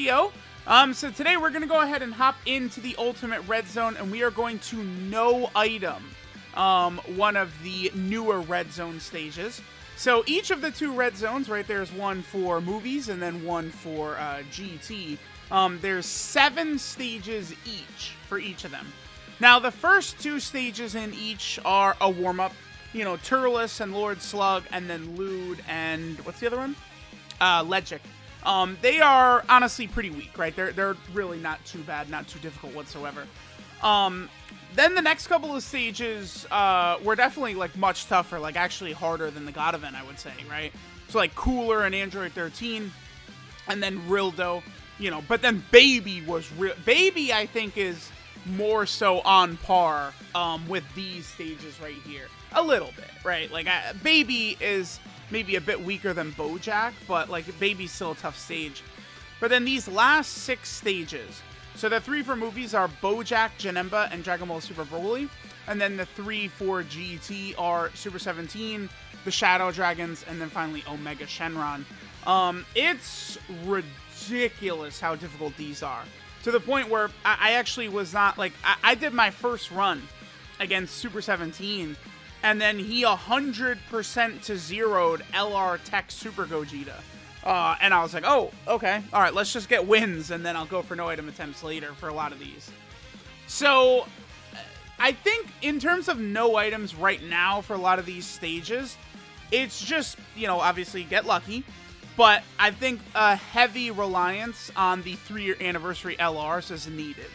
video. So today we're going to go ahead and hop into the Ultimate Red Zone, and we are going to no item one of the newer Red Zone stages. So each of the 2 Red Zones, right, there's one for movies and then one for GT. There's 7 stages each for each of them. Now, the first 2 stages in each are a warm-up. You know, Turles and Lord Slug, and then Lude and what's the other one? Legic. They are honestly pretty weak, right? They're really not too bad, not too difficult whatsoever. Then the next couple of stages were definitely like much tougher, like actually harder than the God event, I would say, right? So like Cooler and Android 13, and then Rildo, you know. But then Baby was real. Baby, I think, is more so on par with these stages right here. A little bit, right? Like, Baby is maybe a bit weaker than Bojack, but, like, Baby's still a tough stage. But then these last 6 stages, so the 3 for movies are Bojack, Janemba, and Dragon Ball Super Broly. And then the 3 for GT are Super 17, the Shadow Dragons, and then finally Omega Shenron. It's ridiculous how difficult these are. To the point where I actually was not, like, I did my first run against Super 17, and then he 100% to zeroed LR Tech Super Gogeta. And I was like, oh, okay. All right, let's just get wins, and then I'll go for no item attempts later for a lot of these. So, I think in terms of no items right now for a lot of these stages, it's just, you know, obviously get lucky. But I think a heavy reliance on the 3-year anniversary LRs is needed.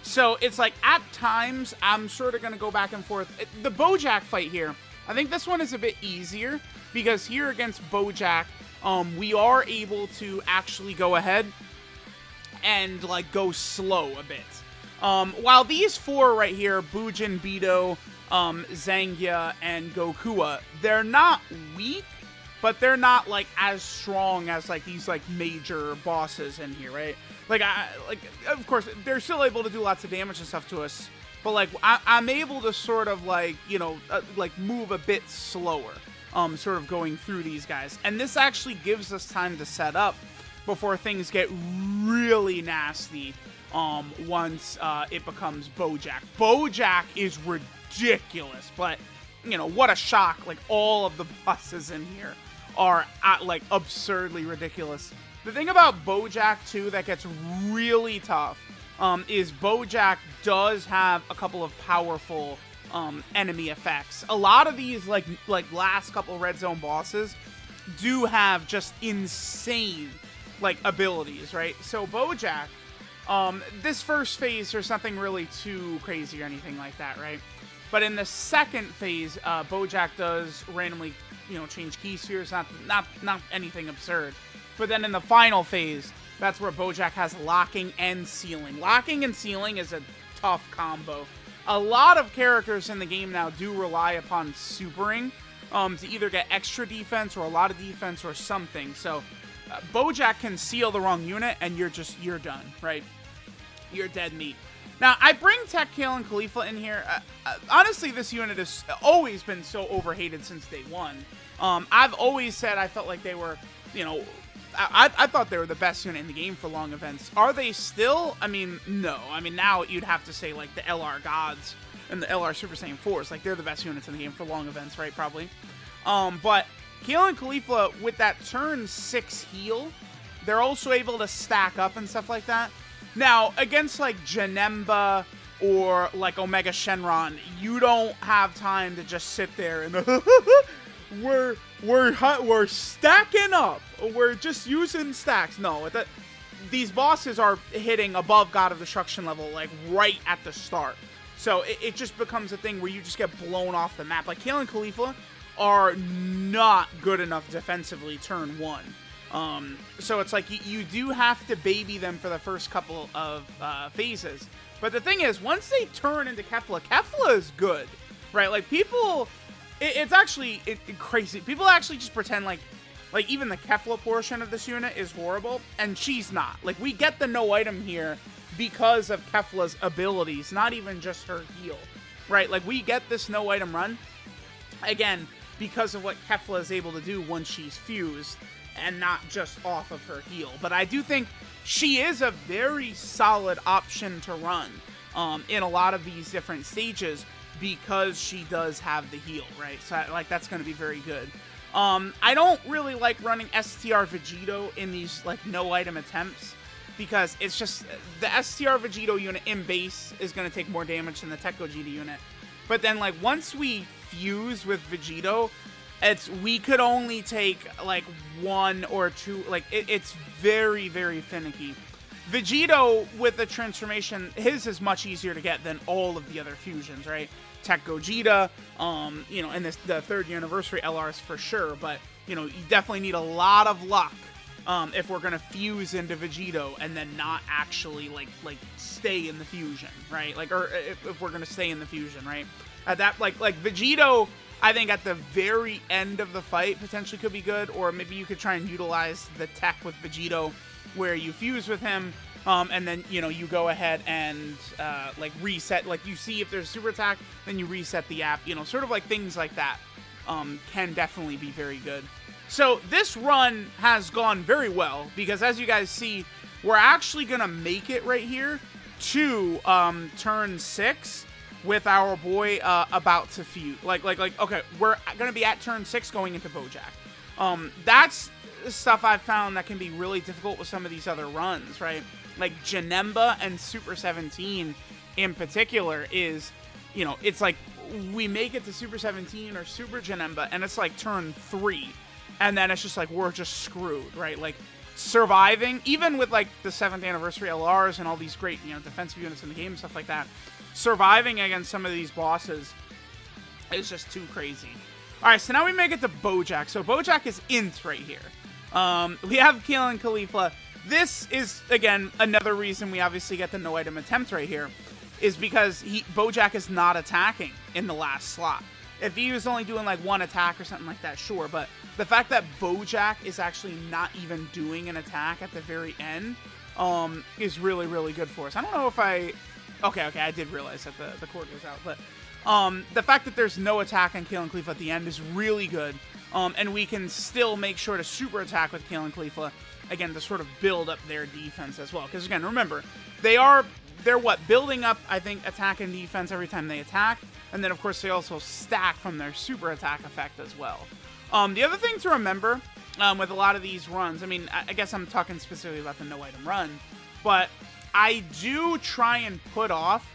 So it's like, at times, I'm sort of going to go back and forth. The Bojack fight here, I think this one is a bit easier, because here against Bojack, we are able to actually go ahead and, like, go slow a bit. While these 4 right here, Bujin, Beto, Zangia, and Gokua, they're not weak, but they're not, like, as strong as, like, these, like, major bosses in here, right? Like, of course, they're still able to do lots of damage and stuff to us, but, like, I'm able to sort of, like, you know, like, move a bit slower, sort of going through these guys. And this actually gives us time to set up before things get really nasty, once, it becomes Bojack. Bojack is ridiculous, but, you know, what a shock. Like, all of the bosses in here are, like, absurdly ridiculous. The thing about Bojack, too, that gets really tough, is Bojack does have a couple of powerful enemy effects. A lot of these, like last couple Red Zone bosses do have just insane, like, abilities, right? So Bojack, this first phase, there's nothing really too crazy or anything like that, right? But in the second phase, Bojack does randomly, you know, change key spheres, not anything absurd. But then in the final phase, that's where Bojack has locking and sealing. Locking and sealing is a tough combo. A lot of characters in the game now do rely upon supering to either get extra defense or a lot of defense or something. So Bojack can seal the wrong unit and you're done, right? You're dead meat. Now, I bring Tech Kale and Khalifa in here. Honestly, this unit has always been so overhated since day one. I've always said I felt like they were, you know, I thought they were the best unit in the game for long events. Are they still? I mean, no. I mean, now you'd have to say, like, the LR Gods and the LR Super Saiyan 4s. Like, they're the best units in the game for long events, right? Probably. But Kale and Khalifa, with that turn 6 heal, they're also able to stack up and stuff like that. Now, against, like, Janemba or, like, Omega Shenron, you don't have time to just sit there and we're stacking up. We're just using stacks. No, these bosses are hitting above God of Destruction level, like, right at the start. So it just becomes a thing where you just get blown off the map. Like, Kale and Khalifa are not good enough defensively turn 1. So it's like you do have to baby them for the first couple of phases. But the thing is, once they turn into Kefla, Kefla is good, right? Like, people, it's actually crazy. People actually just pretend like even the Kefla portion of this unit is horrible, and she's not. Like, we get the no item here because of Kefla's abilities, not even just her heal, right? Like, we get this no item run, again, because of what Kefla is able to do once she's fused. and not just off of her heal. But I do think she is a very solid option to run in a lot of these different stages because she does have the heal, right? So like that's going to be very good. I don't really like running STR Vegito in these like no item attempts because it's just the STR Vegito unit in base is going to take more damage than the Tech Gogeta unit. But then like once we fuse with Vegito, we could only take like 1 or 2, like it's very, very finicky. Vegito with the transformation, his is much easier to get than all of the other fusions, right? Tech Gogeta, you know, and the 3rd anniversary LRs for sure, but you know, you definitely need a lot of luck if we're gonna fuse into Vegito and then not actually like stay in the fusion, right? Like, or if we're gonna stay in the fusion, right? At that, like Vegito, I think at the very end of the fight potentially could be good, or maybe you could try and utilize the tech with Vegito where you fuse with him, and then, you know, you go ahead and like reset, like you see if there's a super attack, then you reset the app, you know, sort of like things like that can definitely be very good. So this run has gone very well because as you guys see, we're actually gonna make it right here to turn 6 with our boy about to fuse. Like, okay, we're gonna be at turn 6 going into Bojack. That's stuff I've found that can be really difficult with some of these other runs, right? Like Janemba and Super 17 in particular is, you know, it's like we make it to Super 17 or Super Janemba and it's like turn 3 and then it's just like we're just screwed, right? Like surviving, even with like the 7th anniversary LRs and all these great, you know, defensive units in the game and stuff like that, surviving against some of these bosses is just too crazy. Alright, so now we make it to Bojack. So Bojack is int right here. We have Keelan Khalifa. This is, again, another reason we obviously get the no-item attempt right here, is because Bojack is not attacking in the last slot. If he was only doing like 1 attack or something like that, sure, but the fact that Bojack is actually not even doing an attack at the very end is really, really good for us. I don't know if I... Okay, I did realize that the cord was out, but the fact that there's no attack on Keelan Khalifa at the end is really good. And we can still make sure to super attack with Keelan Khalifa, again, to sort of build up their defense as well. Because, again, remember, they're what? Building up, I think, attack and defense every time they attack. And then, of course, they also stack from their super attack effect as well. The other thing to remember with a lot of these runs, I mean, I guess I'm talking specifically about the no-item run, but I do try and put off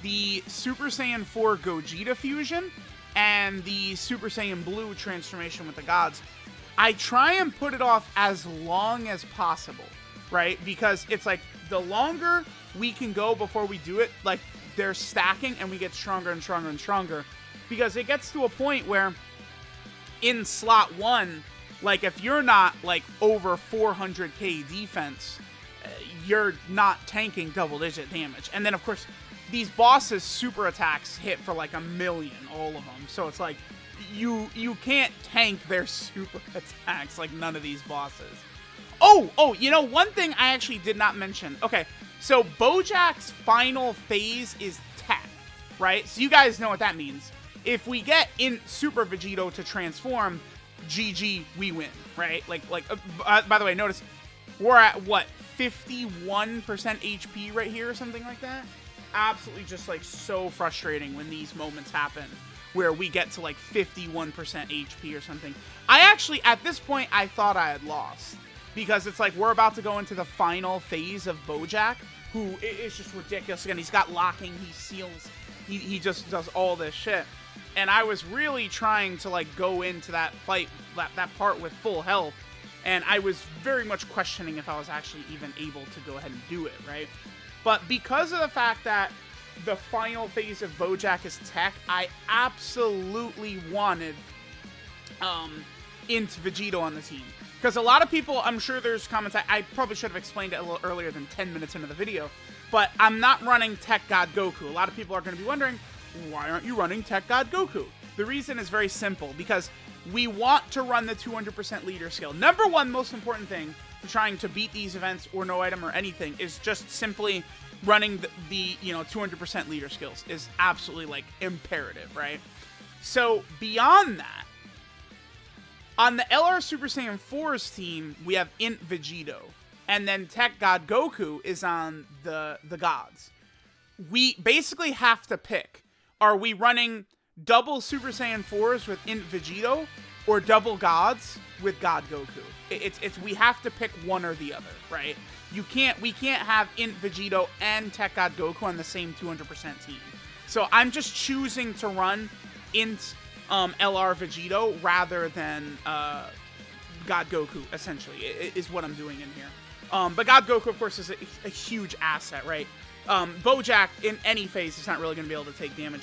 the Super Saiyan 4 Gogeta fusion and the Super Saiyan Blue transformation with the gods. I try and put it off as long as possible, right? Because it's like the longer we can go before we do it, like they're stacking and we get stronger and stronger and stronger. Because it gets to a point where in slot 1, like if you're not like over 400k defense, you're not tanking double-digit damage. And then, of course, these bosses' super attacks hit for like 1 million, all of them. So it's like, you can't tank their super attacks like none of these bosses. Oh, you know, one thing I actually did not mention. Okay, so Bojack's final phase is tech, right? So you guys know what that means. If we get in Super Vegito to transform, GG, we win, right? By the way, notice we're at, what, 51% HP right here or something like that? Absolutely just, like, so frustrating when these moments happen where we get to, like, 51% HP or something. I actually, at this point, I thought I had lost. Because it's like, we're about to go into the final phase of Bojack, who is just ridiculous. Again, he's got locking, he seals, he just does all this shit. And I was really trying to, like, go into that fight, that part with full health. And I was very much questioning if I was actually even able to go ahead and do it, right? But because of the fact that the final phase of Bojack is tech, I absolutely wanted Int Vegito on the team. Because a lot of people, I'm sure there's comments, I probably should have explained it a little earlier than 10 minutes into the video, but I'm not running Tech God Goku. A lot of people are going to be wondering, why aren't you running Tech God Goku? The reason is very simple, because we want to run the 200% leader skill. Number one most important thing to trying to beat these events or no item or anything is just simply running the 200% leader skills is absolutely, like, imperative, right? So beyond that, On the LR Super Saiyan 4's team, we have Int Vegito. And then Tech God Goku is on the gods. We basically have to pick. Are we running double Super Saiyan 4s with Int Vegito or double gods with God Goku? It's we have to pick one or the other, right? We can't have Int Vegito and Tech God Goku on the same 200% team. So I'm just choosing to run Int LR Vegito rather than God Goku, essentially, is what I'm doing in here. But God Goku, of course, is a huge asset, right? Bojack, in any phase, is not really going to be able to take damage.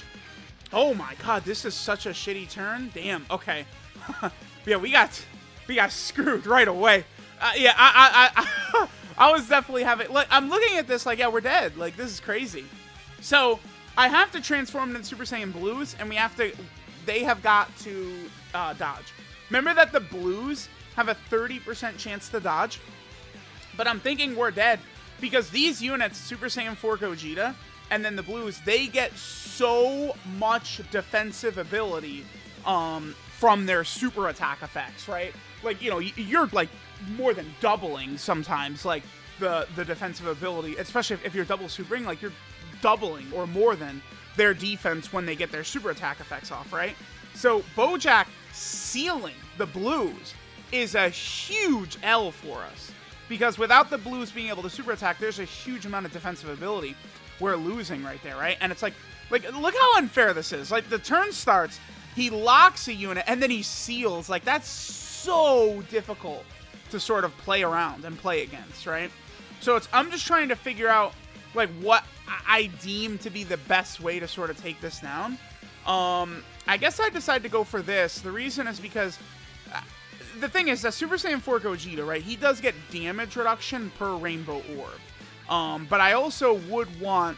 Oh my god, this is such a shitty turn. Damn, okay. Yeah, we got screwed right away. Yeah, I was definitely having... Look, I'm looking at this like, yeah, we're dead. Like, this is crazy. So, I have to transform into Super Saiyan Blues, and we have to... They have got to dodge. Remember that the Blues have a 30% chance to dodge? But I'm thinking we're dead because these units, Super Saiyan 4 Gogeta, and then the Blues, they get so much defensive ability from their super attack effects, right? Like, you know, you're like more than doubling sometimes, like the defensive ability, especially if you're double supering, like you're doubling or more than their defense when they get their super attack effects off, right? So Bojack sealing the Blues is a huge L for us. Because without the Blues being able to super attack, there's a huge amount of defensive ability we're losing right there, right? And it's like, look how unfair this is. Like, the turn starts, he locks a unit, and then he seals. Like, that's so difficult to sort of play around and play against, right? So I'm just trying to figure out, like, what I deem to be the best way to sort of take this down. I guess I decided to go for this. The reason is because... the thing is that Super Saiyan 4 Gogeta, right, he does get damage reduction per Rainbow Orb. But I also would want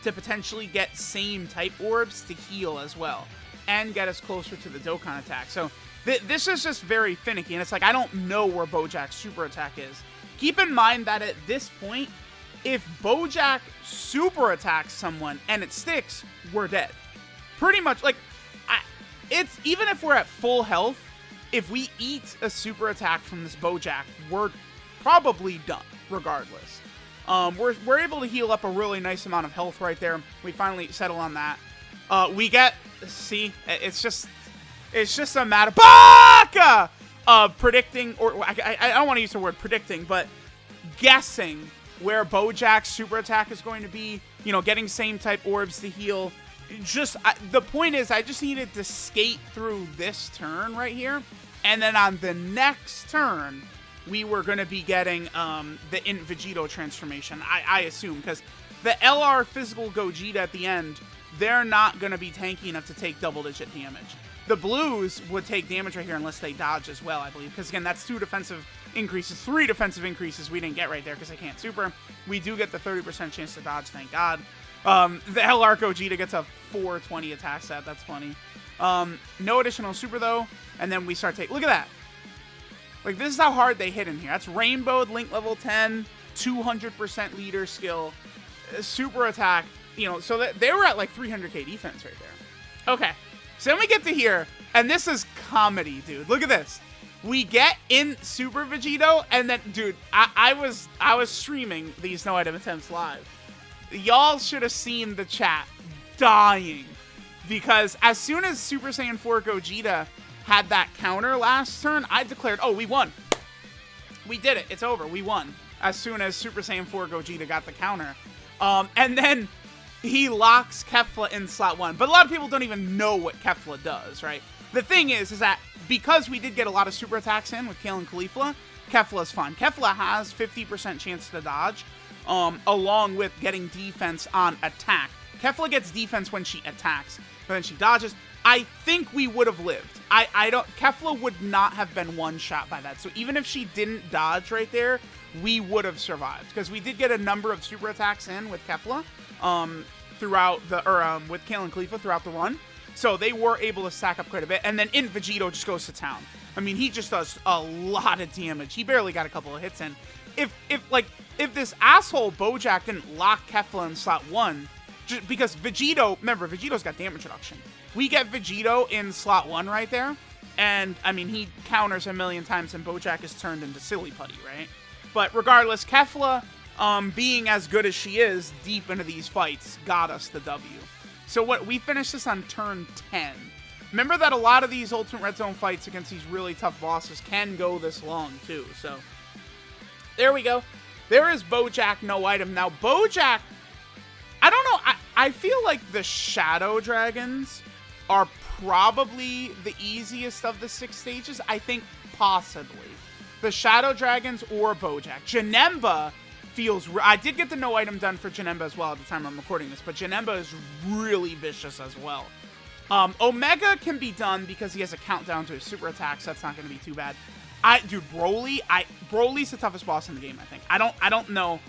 to potentially get same type orbs to heal as well. And get us closer to the Dokkan attack. So this is just very finicky. And it's like, I don't know where Bojack's super attack is. Keep in mind that at this point, if Bojack super attacks someone and it sticks, we're dead. Pretty much, like, it's even if we're at full health, if we eat a super attack from this Bojack, we're probably done, regardless. We're able to heal up a really nice amount of health right there. We finally settle on that. We get, see, it's just a matter of predicting, or I don't want to use the word predicting, but guessing where Bojack's super attack is going to be, you know, getting same type orbs to heal. The point is, I just needed to skate through this turn right here, and then on the next turn, we were going to be getting the Int Vegito transformation, I assume, because the LR physical Gogeta at the end, they're not going to be tanky enough to take double-digit damage. The Blues would take damage right here unless they dodge as well, I believe, because, again, that's 2 defensive increases, 3 defensive increases we didn't get right there because they can't super. We do get the 30% chance to dodge, thank God. The LR Gogeta gets a 420 attack set. That's funny. No additional super, though. And then we start taking... Look at that. Like, this is how hard they hit in here. That's Rainbowed, Link level 10, 200% leader skill, super attack. You know, so they were at, like, 300k defense right there. Okay. So then we get to here, and this is comedy, dude. Look at this. We get in Super Vegito, and then, dude, I was streaming these no item attempts live. Y'all should have seen the chat dying, because as soon as Super Saiyan 4 Gogeta had that counter last turn, I declared, oh, we won. We did it. It's over. We won. As soon as Super Saiyan 4 Gogeta got the counter. And then he locks Kefla in slot 1. But a lot of people don't even know what Kefla does, right? The thing is that because we did get a lot of super attacks in with Kale and Caulifla, Kefla's fun. Kefla has 50% chance to dodge, along with getting defense on attack. Kefla gets defense when she attacks, but then she dodges. I think we would have lived. Kefla would not have been one shot by that. So even if she didn't dodge right there, we would have survived. Because we did get a number of super attacks in with Kefla, with Kale and Caulifla throughout the run. So they were able to stack up quite a bit. And then Int Vegito just goes to town. I mean, he just does a lot of damage. He barely got a couple of hits in. If this asshole Bojack didn't lock Kefla in slot 1, just because Vegito, remember, Vegito's got damage reduction. We get Vegito in slot 1 right there, And, I mean, he counters a million times and Bojack is turned into Silly Putty, right? But regardless, Kefla, being as good as she is deep into these fights, got us the W. So we finished this on turn 10. Remember that a lot of these Ultimate Red Zone fights against these really tough bosses can go this long, too. So, there we go. There is Bojack, no item. Now, Bojack, I don't know, I feel like the Shadow Dragons are probably the easiest of the 6 stages. I think possibly the Shadow Dragons or Bojack. Janemba feels... I did get the no item done for Janemba as well at the time I'm recording this, but Janemba is really vicious as well. Omega can be done because he has a countdown to his super attacks, so that's not going to be too bad. Dude, Broly's the toughest boss in the game, I think. I don't know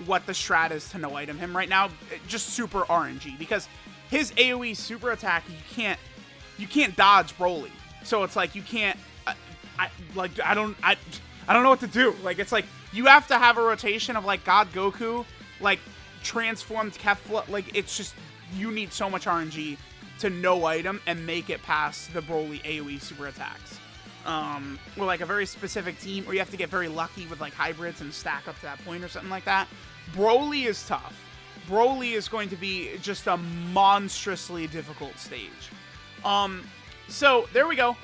what the strat is to no item him right now. Just super RNG, because his AoE super attack, you can't dodge Broly. So it's like you can't I don't know what to do. Like, it's like you have to have a rotation of like God Goku, like transformed Kefla. Like, it's just, you need so much RNG to no item and make it past the Broly AoE super attacks. Or like a very specific team, or you have to get very lucky with like hybrids and stack up to that point or something like that. Broly is tough. Broly is going to be just a monstrously difficult stage. So there we go.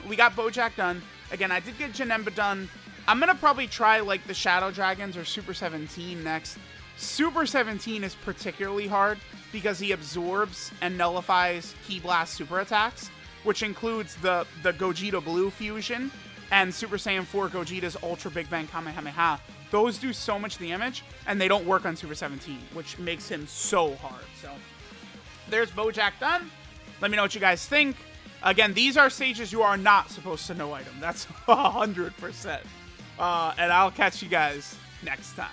We got Bojack done. Again, I did get Janemba done. I'm gonna probably try like the Shadow Dragons or Super 17 next. Super 17 is particularly hard because he absorbs and nullifies Ki Blast super attacks, which includes the Gogeta Blue fusion and Super Saiyan 4 Gogeta's Ultra Big Bang Kamehameha. Those do so much damage, and they don't work on Super 17, which makes him so hard. So, there's Bojack done. Let me know what you guys think. Again, these are stages you are not supposed to no item. That's 100%. And I'll catch you guys next time.